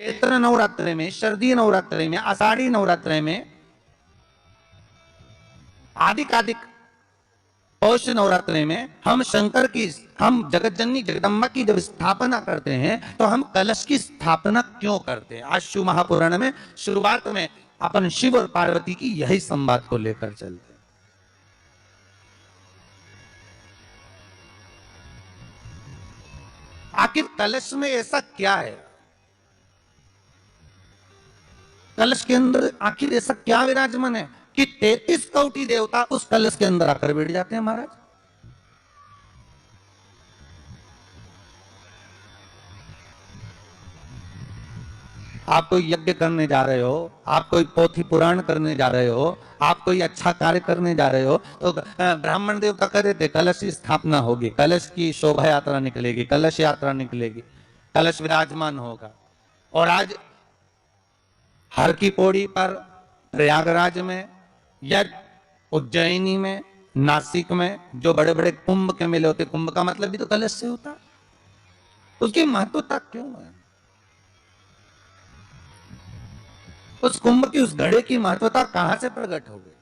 चैत्र नवरात्रे में, शरदीय नवरात्रे में, आषाढ़ी नवरात्रे में, आदिक पौष नवरात्रे में हम जगत जननी जगदम्बा की जब स्थापना करते हैं तो हम कलश की स्थापना क्यों करते हैं? आज शिव महापुराण में शुरुआत में अपन शिव और पार्वती की यही संवाद को लेकर चलते हैं। आखिर कलश में ऐसा क्या है? कलश के अंदर आखिर ऐसा क्या विराजमान है कि 33 कोटि देवता उस कलश के अंदर आकर बैठ जाते हैं? महाराज, आप कोई यज्ञ करने जा रहे हो, आप कोई पोथी पुराण करने जा रहे हो, आप कोई अच्छा कार्य करने जा रहे हो, तो ब्राह्मण देवता कहते थे कलश की स्थापना होगी, कलश की शोभा यात्रा निकलेगी, कलश यात्रा निकलेगी, कलश विराजमान होगा। और आज हर की पौड़ी पर, प्रयागराज में या उज्जैनी में, नासिक में जो बड़े बड़े कुंभ के मेले होते, कुंभ का मतलब भी तो कलश से होता, उसकी महत्वता क्यों है? उस कुंभ की, उस घड़े की महत्वता कहां से प्रकट हो गई?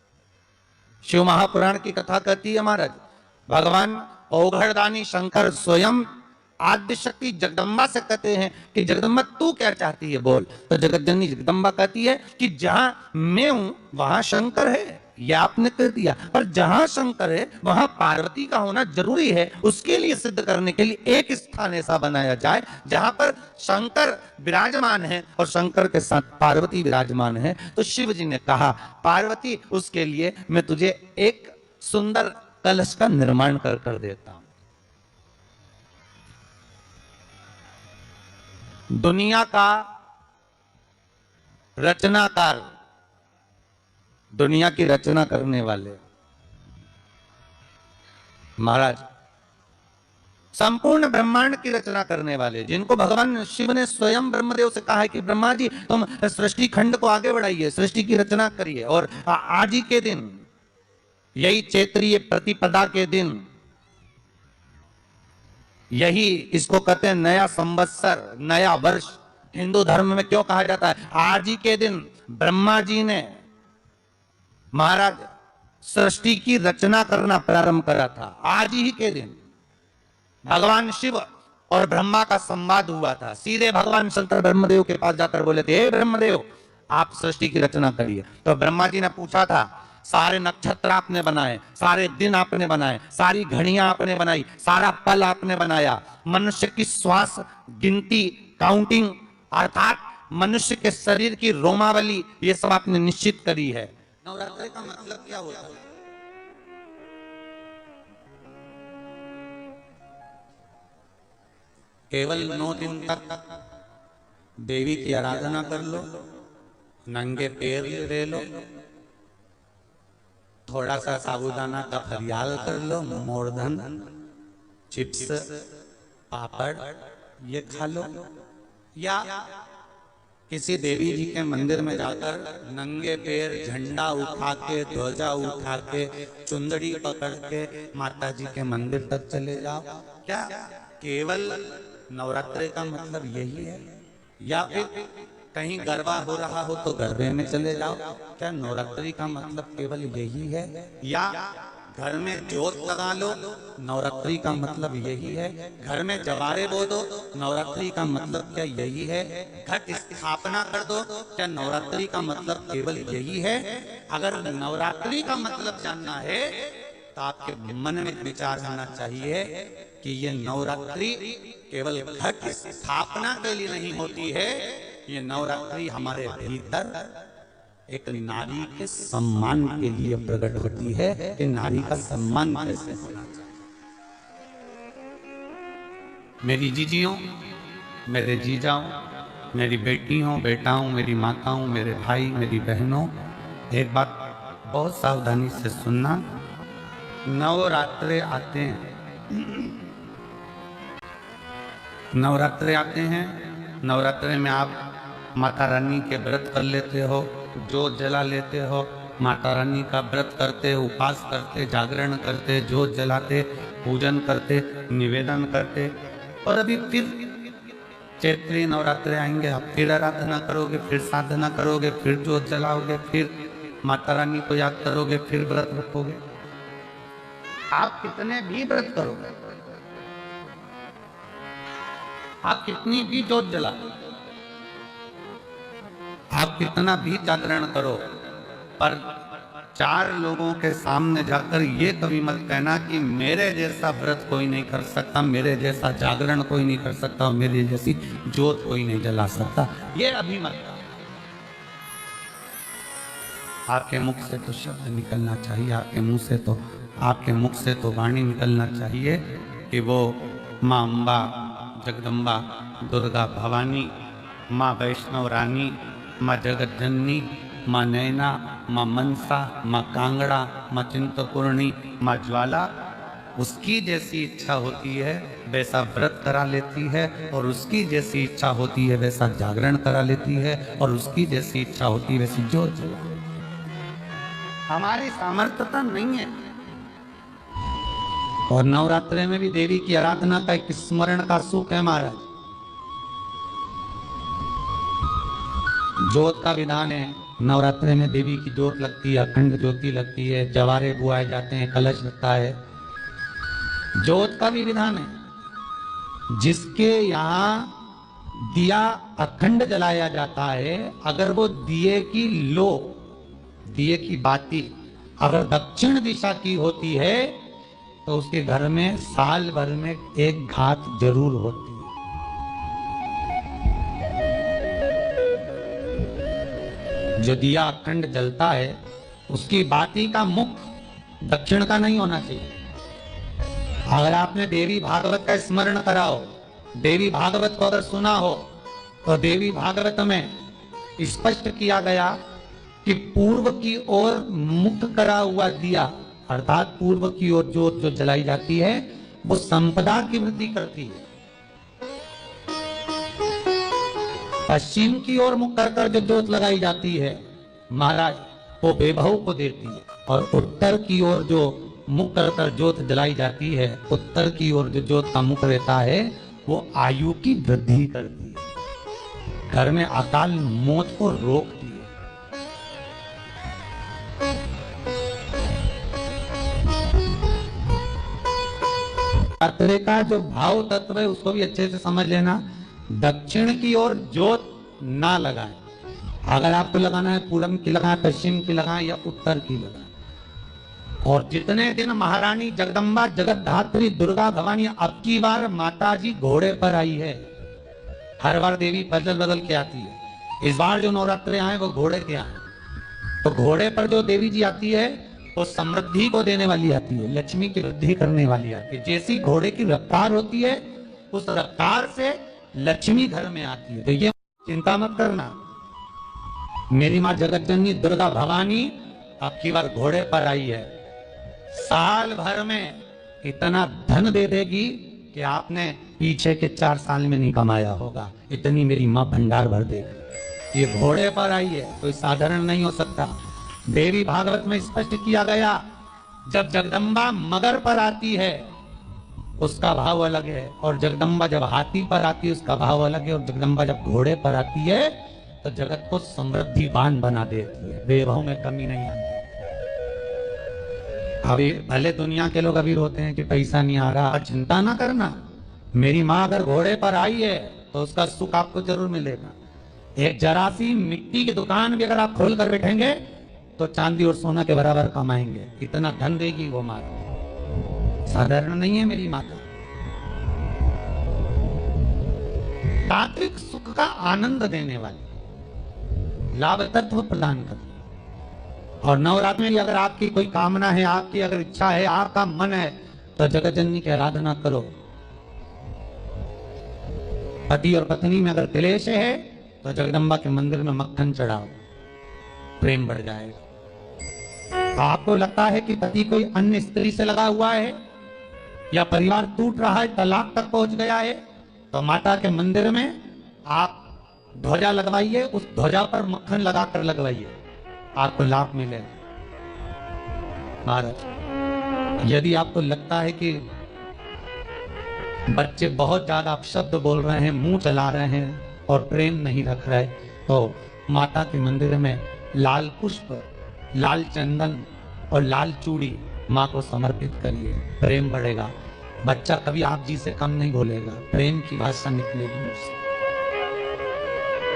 शिव महापुराण की कथा कहती है महाराज, भगवान औघड़दानी शंकर स्वयं आद्य शक्ति जगदम्बा से कहते हैं कि जगदम्बा तू क्या चाहती है बोल। तो जगत जननी जगदम्बा कहती है कि जहां मैं हूं वहां शंकर है, यह आपने कह दिया, पर जहां शंकर है वहां पार्वती का होना जरूरी है। उसके लिए सिद्ध करने के लिए एक स्थान ऐसा बनाया जाए जहां पर शंकर विराजमान है और शंकर के साथ पार्वती विराजमान है। तो शिव जी ने कहा पार्वती, उसके लिए मैं तुझे एक सुंदर कलश का निर्माण कर देता हूं। दुनिया का रचनाकार, दुनिया की रचना करने वाले महाराज, संपूर्ण ब्रह्मांड की रचना करने वाले, जिनको भगवान शिव ने स्वयं ब्रह्मदेव से कहा है कि ब्रह्मा जी तुम सृष्टि खंड को आगे बढ़ाइए, सृष्टि की रचना करिए। और आज ही के दिन, यही चैत्रीय प्रतिपदा के दिन, यही इसको कहते हैं नया संवत्सर, नया वर्ष। हिंदू धर्म में क्यों कहा जाता है? आज ही के दिन ब्रह्मा जी ने महाराज सृष्टि की रचना करना प्रारंभ करा था। आज ही के दिन भगवान शिव और ब्रह्मा का संवाद हुआ था। सीधे भगवान शंकर ब्रह्मदेव के पास जाकर बोले थे, हे ब्रह्मदेव आप सृष्टि की रचना करिए। तो ब्रह्मा जी ने पूछा था, सारे नक्षत्र आपने बनाए, सारे दिन आपने बनाए, सारी घड़ियां आपने बनाई, सारा पल आपने बनाया, मनुष्य की श्वास गिनती, काउंटिंग, अर्थात मनुष्य के शरीर की रोमावली, ये सब आपने निश्चित करी है। नवरात्रि का मतलब क्या होता है? केवल 9 दिन तक देवी की आराधना कर लो, नंगे पैर ले लो, थोड़ा सा साबूदाना का फरियाल कर लो, मोरधन, चिप्स, पापड़ ये खा लो, या किसी देवी जी के मंदिर में जाकर नंगे पैर झंडा उठा के, ध्वजा उठा के, चुंदड़ी पकड़ के माता जी के मंदिर तक चले जाओ। क्या केवल नवरात्रि का मतलब यही है? या फिर कहीं गरबा हो रहा हो तो गरबे में चले जाओ? क्या नवरात्रि का मतलब केवल यही है? या घर में जोत लगा लो, नवरात्रि का मतलब यही है? घर में जवारे बो दो, नवरात्रि का मतलब क्या यही है? घट स्थापना कर दो, क्या नवरात्रि का मतलब केवल यही है? अगर नवरात्रि का मतलब जानना है तो आपके मन में विचार आना चाहिए कि ये नवरात्रि केवल घट स्थापना के लिए नहीं होती है, ये नवरात्रि हमारे भीतर एक नारी के सम्मान के लिए प्रकट होती है कि नारी का सम्मान कैसे होना चाहिए। मेरी जीजियों, मेरे जीजाओं, मेरी बेटियों, बेटाओं, मेरी माताओं, मेरे भाई, मेरी बहनों, एक बात बहुत सावधानी से सुनना। नवरात्रे आते हैं, नवरात्रे आते हैं, नवरात्रे में आप माता रानी के व्रत कर लेते हो, जोत जला लेते हो, माता रानी का व्रत करते, उपवास करते, जागरण करते, जोत जलाते, पूजन करते, निवेदन करते, और अभी फिर चैत्री नवरात्रे आएंगे, आप फिर आराधना करोगे, फिर साधना करोगे, फिर जोत जलाओगे, फिर माता रानी को याद करोगे, फिर व्रत रखोगे। आप कितने भी व्रत करोगे, आप कितनी भी जोत जला, आप कितना भी जागरण करो, पर 4 लोगों के सामने जाकर ये कभी मत कहना कि मेरे जैसा व्रत कोई नहीं कर सकता, मेरे जैसा जागरण कोई नहीं कर सकता, मेरी जैसी जोत कोई नहीं जला सकता। ये अभी मत। आपके मुख से तो शब्द निकलना चाहिए, आपके मुंह से तो, आपके मुख से तो वाणी निकलना चाहिए कि वो माँ अम्बा, जगदम्बा, दुर्गा भवानी, माँ वैष्णव रानी, माँ जगत जननी, माँ नैना, माँ मनसा, माँ कांगड़ा, माँ चिंतपूर्णी, माँ ज्वाला, उसकी जैसी इच्छा होती है वैसा व्रत करा लेती है, और उसकी जैसी इच्छा होती है वैसा जागरण करा लेती है, और उसकी जैसी इच्छा होती है वैसी जोत जला। हमारी सामर्थ्यता नहीं है। और नवरात्रे में भी देवी की आराधना का एक स्मरण का सुख है महाराज। जोत का विधान है, नवरात्रे में देवी की जोत लगती है, अखंड ज्योति लगती है, जवारे बुआए जाते हैं, कलश लगता है। जोत का भी विधान है। जिसके यहाँ दिया अखंड जलाया जाता है, अगर वो दिए की लो, दिए की बाती अगर दक्षिण दिशा की होती है तो उसके घर में साल भर में एक घात जरूर होती है। जो दिया अखंड जलता है उसकी बाती का मुख दक्षिण का नहीं होना चाहिए। अगर आपने देवी भागवत का स्मरण करा हो, देवी भागवत को अगर सुना हो, तो देवी भागवत में स्पष्ट किया गया कि पूर्व की ओर मुख करा हुआ दिया, अर्थात पूर्व की ओर जोत जो जलाई जाती है वो संपदा की वृद्धि करती है। पश्चिम की ओर मुख कर जो जोत लगाई जाती है महाराज वो वैभव को देती है, और उत्तर की ओर जो मुख कर जोत जलाई जाती है, उत्तर की ओर जो जोत का मुख रहता है वो आयु की वृद्धि करती है, घर में अकाल मौत को रोकती है। नवरात्रे का जो भाव तत्व है उसको भी अच्छे से समझ लेना। दक्षिण की ओर जोत ना लगाए, अगर आपको लगाना है पूरब की लगाए, पश्चिम की लगाए या उत्तर की लगाए। और जितने दिन महारानी जगदम्बा जगतधात्री दुर्गा भवानी, अब की बार माता जी घोड़े पर आई है, हर बार देवी बदल बदल के आती है, इस बार जो नवरात्रे आए वो घोड़े के आए। तो घोड़े पर जो देवी जी आती है वो समृद्धि को देने वाली आती है, लक्ष्मी की वृद्धि करने वाली आती है। जैसी घोड़े की रफ्तार होती है उस रफ्तार से लक्ष्मी घर में आती है। तो ये चिंता मत करना, मेरी माँ जगत जननी दुर्गा भवानी अब की बार घोड़े पर आई है, साल भर में इतना धन दे देगी कि आपने पीछे के 4 साल में नहीं कमाया होगा, इतनी मेरी माँ भंडार भर देगी। ये घोड़े पर आई है, कोई साधारण नहीं हो सकता। देवी भागवत में स्पष्ट किया गया, जब जगदम्बा मगर पर आती है उसका भाव अलग है, और जगदम्बा जब हाथी पर आती है उसका भाव अलग है, और जगदम्बा जब घोड़े पर आती है तो जगत को समृद्धिवान बना देती है, वैभव में कमी नहीं आती। अभी भले दुनिया के लोग अभी रोते हैं कि पैसा नहीं आ रहा, चिंता ना करना, मेरी माँ अगर घोड़े पर आई है तो उसका सुख आपको जरूर मिलेगा। एक जरा सी मिट्टी की दुकान भी अगर आप खोल कर बैठेंगे तो चांदी और सोना के बराबर कमाएंगे, इतना धन देगी वो माता, साधारण नहीं है मेरी माता। तात्विक सुख का आनंद देने वाली, लाभ तत्व प्रदान करती। और नवरात्र में अगर आपकी कोई कामना है, आपकी अगर इच्छा है, आपका मन है, तो जगत जननी की आराधना करो। पति और पत्नी में अगर क्लेश है तो जगदम्बा के मंदिर में मक्खन चढ़ाओ, प्रेम बढ़ जाएगा। आपको लगता है कि पति कोई अन्य स्त्री से लगा हुआ है या परिवार टूट रहा है, तलाक तक पहुंच गया है, तो माता के मंदिर में आप ध्वजा लगवाइए, उस ध्वजा पर मक्खन लगाकर लगवाइए, आपको लाभ मिलेगा। महाराज यदि आपको लगता है कि बच्चे बहुत ज्यादा अपशब्द बोल रहे हैं, मुंह चला रहे हैं और प्रेम नहीं रख रहे, तो माता के मंदिर में लाल पुष्प, लाल चंदन और लाल चूड़ी माँ को समर्पित करिए, प्रेम बढ़ेगा। बच्चा कभी आप जी से कम नहीं बोलेगा, प्रेम की भाषा निकलेगी उससे।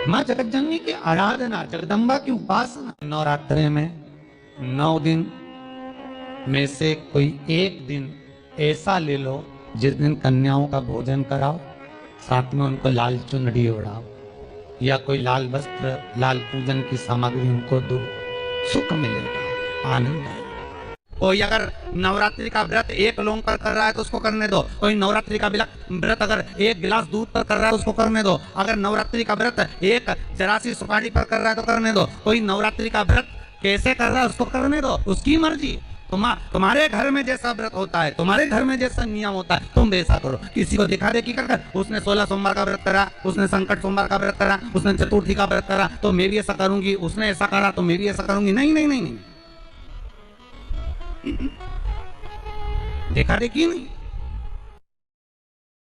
माँ जगतजननी की आराधना, जगदम्बा की उपासना। नवरात्रि में 9 दिन में से कोई एक दिन ऐसा ले लो जिस दिन कन्याओं का भोजन कराओ, साथ में उनको लाल चुनरी ओढ़ाओ या कोई लाल वस्त्र, लाल पूजन की सामग्री उनको दो, सुख मिलेगा, आनंद आएगा। कोई अगर नवरात्रि का व्रत एक लोंग पर कर रहा है तो उसको करने दो। कोई नवरात्रि का व्रत अगर एक गिलास दूध पर कर रहा है तो उसको करने दो। अगर नवरात्रि का व्रत एक जरासी सुपारी पर कर रहा है तो करने दो। कोई नवरात्रि का व्रत कैसे कर रहा है उसको करने दो, उसकी मर्जी। तुम्हारे घर में जैसा व्रत होता है, तुम्हारे घर में जैसा नियम होता है, तुम वैसा करो। किसी को दिखा देखी कर उसने 16 सोमवार का व्रत करा, उसने संकट सोमवार का व्रत करा, उसने चतुर्थी का व्रत करा तो मैं भी ऐसा करूंगी, उसने ऐसा करा तो मैं भी ऐसा करूंगी। नहीं नहीं नहीं नहीं, देखा देखी नहीं।